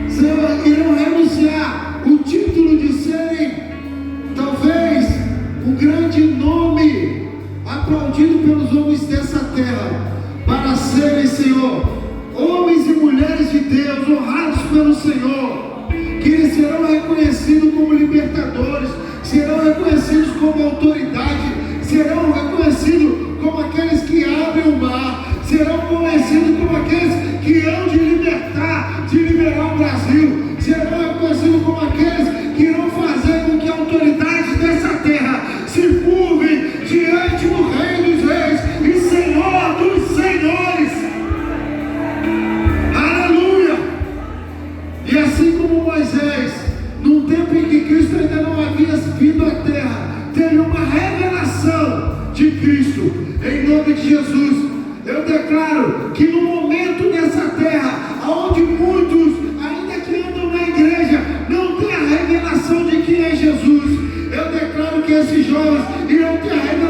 Senhor, irão renunciar o título de serem, talvez, um grande nome aplaudido pelos homens dessa terra, para serem, Senhor, homens e mulheres de Deus, honrados pelo Senhor, que eles serão reconhecidos como libertadores, serão reconhecidos como autoridade, serão reconhecidos como aqueles que abrem o mar, serão reconhecidos como aqueles que hão de liberar o Brasil, serão reconhecidos como aqueles que irão fazer com que a autoridade dessa terra se curvem diante do Rei dos Reis e Senhor dos Senhores. Aleluia! E assim como Moisés, num tempo em que Cristo ainda não havia vindo à terra, teve uma revelação de Cristo. Em nome de Jesus, eu declaro que no momento nessa terra, onde muitos, ainda que andam na igreja, não têm a revelação de quem é Jesus, eu declaro que esses jovens irão ter a revelação